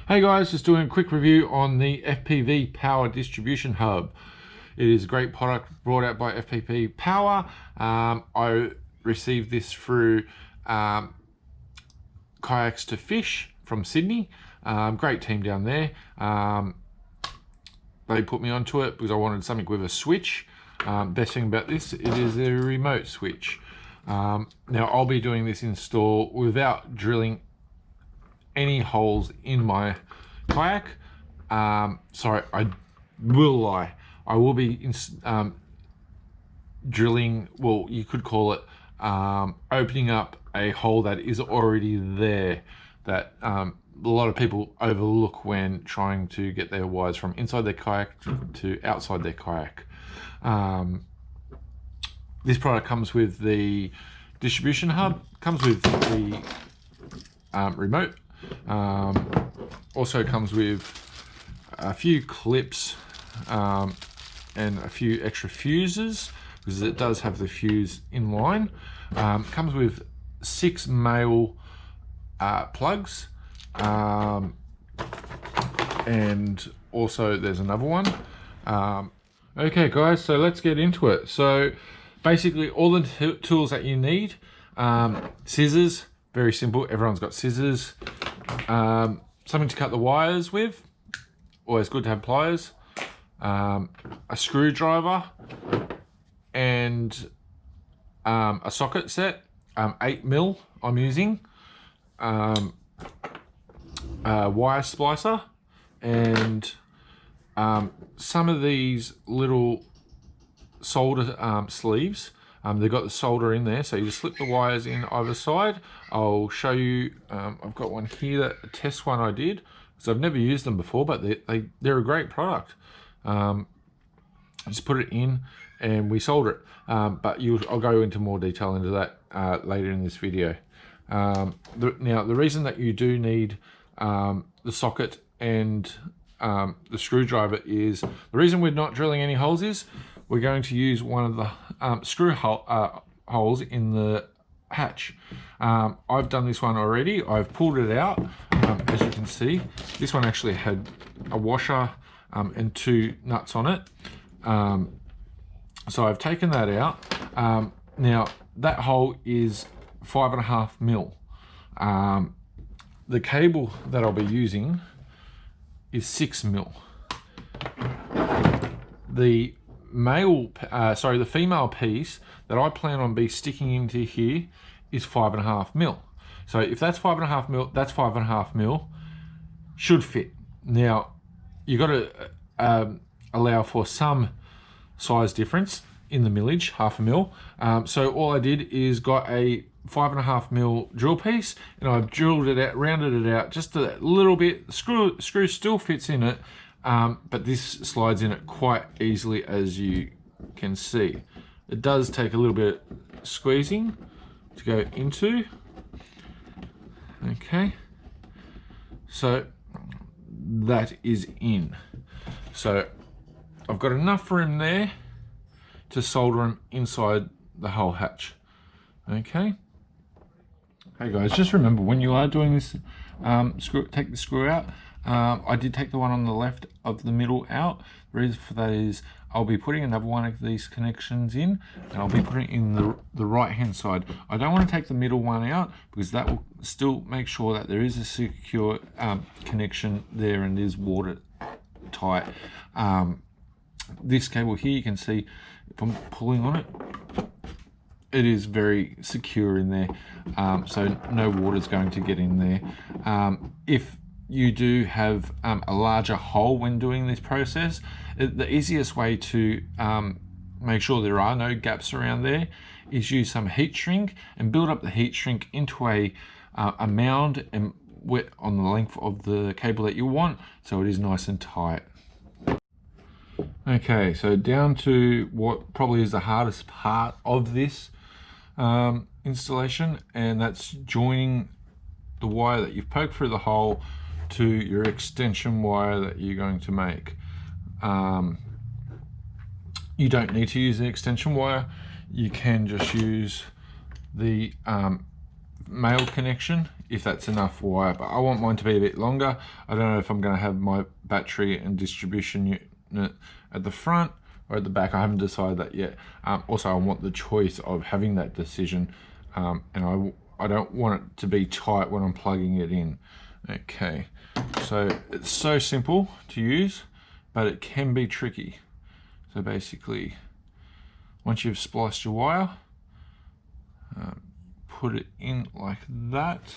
Hey guys, just doing a quick review on the FPV Power Distribution Hub. It is a great product brought out by FPV Power. I received this through Kayaks to Fish from Sydney. Great team down there. They put me onto it because I wanted something with a switch. Best thing about this, it is a remote switch. Now I'll be doing this install without drilling any holes in my kayak. Sorry, I will lie. I will be drilling, well, you could call it opening up a hole that is already there, that a lot of people overlook when trying to get their wires from inside their kayak to outside their kayak. This product comes with the distribution hub, comes with the remote. Also comes with a few clips and a few extra fuses, because it does have the fuse in line. Comes with 6 male plugs, and also there's another one. Okay guys, so let's get into it. So basically all the tools that you need, scissors, very simple, everyone's got scissors. Something to cut the wires with, always good to have pliers, a screwdriver, and a socket set, 8mm I'm using, a wire splicer, and some of these little solder sleeves. They've got the solder in there, so you just slip the wires in either side. I'll show you, I've got one here, a test one I did, so I've never used them before, but they're a great product. Just put it in and we solder it, but I'll go into more detail into that later in this video. Now the reason that you do need the socket and the screwdriver is, the reason we're not drilling any holes is we're going to use one of the screw holes in the hatch. I've done this one already. I've pulled it out. As you can see, this one actually had a washer and 2 nuts on it. So I've taken that out. Now that hole is 5.5mm. The cable that I'll be using is 6mm. The female piece that I plan on be sticking into here is 5.5mm. So if that's 5.5mm, that's 5.5mm, should fit. Now you got to allow for some size difference in the millage, 0.5mm. So all I did is got a 5.5mm drill piece, and I drilled it out, rounded it out just a little bit. The screw still fits in it, but this slides in it quite easily, as you can see. It does take a little bit of squeezing to go into. Okay, so that is in. So I've got enough room there to solder them inside the whole hatch. Okay. Hey guys, just remember when you are doing this, take the screw out. I did take the one on the left of the middle out. The reason for that is I'll be putting another one of these connections in, and I'll be putting it in the right hand side. I don't want to take the middle one out because that will still make sure that there is a secure connection there and is watertight. This cable here, you can see if I'm pulling on it, it is very secure in there, so no water is going to get in there. If you do have a larger hole when doing this process, the easiest way to make sure there are no gaps around there is use some heat shrink and build up the heat shrink into a mound and wet on the length of the cable that you want, so it is nice and tight. Okay, so down to what probably is the hardest part of this installation, and that's joining the wire that you've poked through the hole to your extension wire that you're going to make. You don't need to use an extension wire. You can just use the male connection if that's enough wire, but I want mine to be a bit longer. I don't know if I'm going to have my battery and distribution unit at the front or at the back. I haven't decided that yet. Also, I want the choice of having that decision, and I don't want it to be tight when I'm plugging it in. Okay, so it's so simple to use, but it can be tricky. So basically, once you've spliced your wire, put it in like that.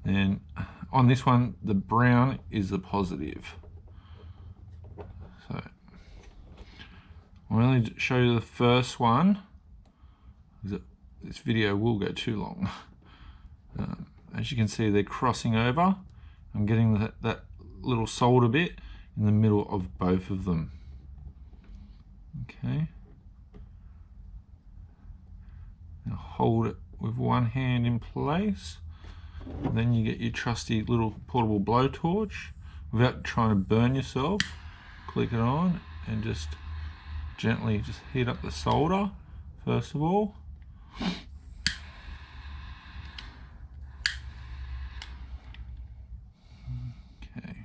Then on this one, the brown is the positive. So I'll only show you the first one, because this video will go too long. As you can see, they're crossing over. I'm getting that little solder bit in the middle of both of them. Okay. Now hold it with one hand in place. And then you get your trusty little portable blowtorch. Without trying to burn yourself, click it on and just gently just heat up the solder first of all. Okay.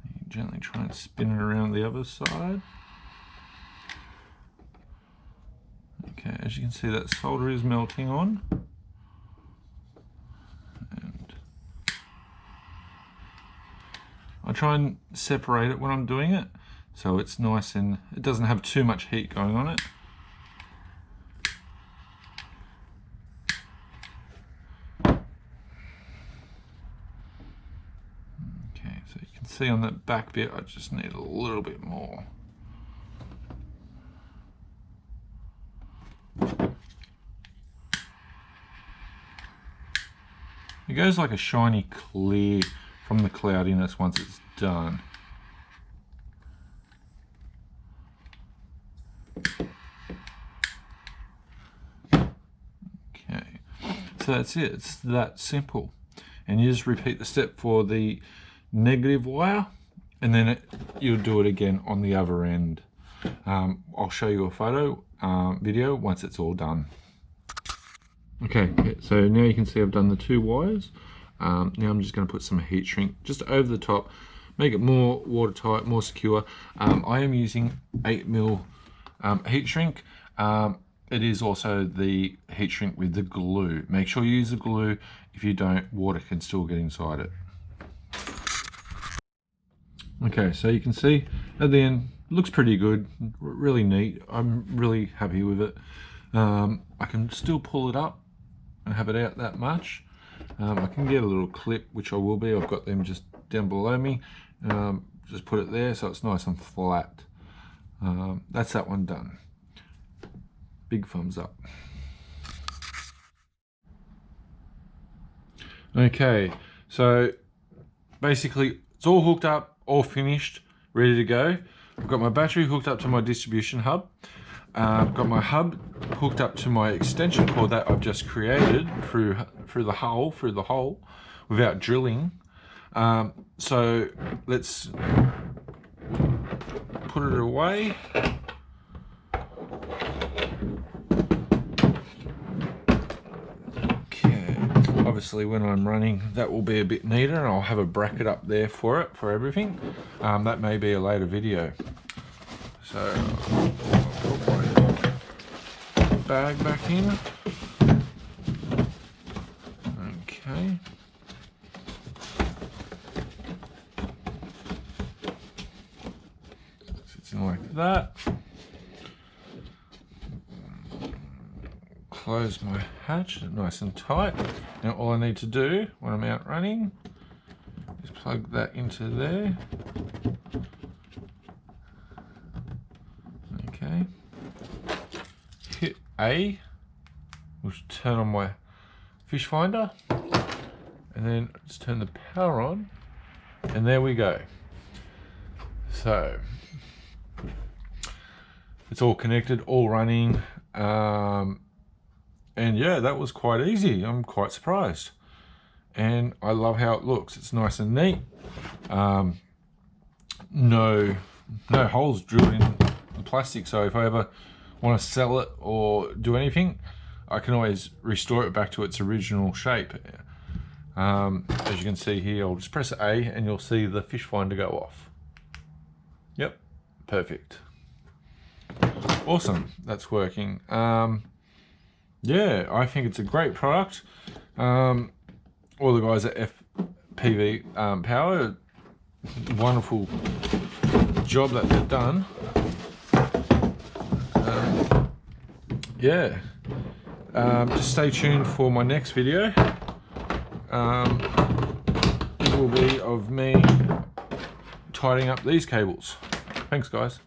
You gently try and spin it around the other side. Okay, as you can see, that solder is melting on. And I try and separate it when I'm doing it, so it's nice and it doesn't have too much heat going on it. Okay, so you can see on that back bit, I just need a little bit more. It goes like a shiny clear from the cloudiness once it's done. Okay, so that's it. It's that simple. And you just repeat the step for the negative wire, and then you'll do it again on the other end. I'll show you a photo video once it's all done. Okay, so now you can see I've done the two wires. Now I'm just going to put some heat shrink just over the top, make it more watertight, more secure. I am using 8mm heat shrink. It is also the heat shrink with the glue. Make sure you use the glue. If you don't, water can still get inside it. Okay, so you can see at the end, looks pretty good, really neat. I'm really happy with it. I can still pull it up and have it out that much. I can get a little clip, which I will be. I've got them just down below me. Just put it there so it's nice and flat. That's that one done. Big thumbs up. Okay, so basically it's all hooked up, all finished, ready to go. I've got my battery hooked up to my distribution hub. I've got my hub hooked up to my extension cord that I've just created through the hole without drilling. So let's put it away. Okay, obviously when I'm running that will be a bit neater, and I'll have a bracket up there for it, for everything. That may be a later video. So I'll put my bag back in. Okay. Sits in like that. Close my hatch nice and tight. Now all I need to do when I'm out running is plug that into there. Okay. Hit A, which will turn on my fish finder, and then just turn the power on, and there we go. So it's all connected, all running, and yeah, that was quite easy. I'm quite surprised, and I love how it looks. It's nice and neat. No holes drilled in the plastic, so if I ever want to sell it or do anything, I can always restore it back to its original shape. As you can see here, I'll just press A and you'll see the fish finder go off. Yep, perfect. Awesome, that's working. Yeah, I think it's a great product. All the guys at FPV Power, wonderful job that they've done. Yeah, just stay tuned for my next video. It will be of me tidying up these cables. Thanks, guys.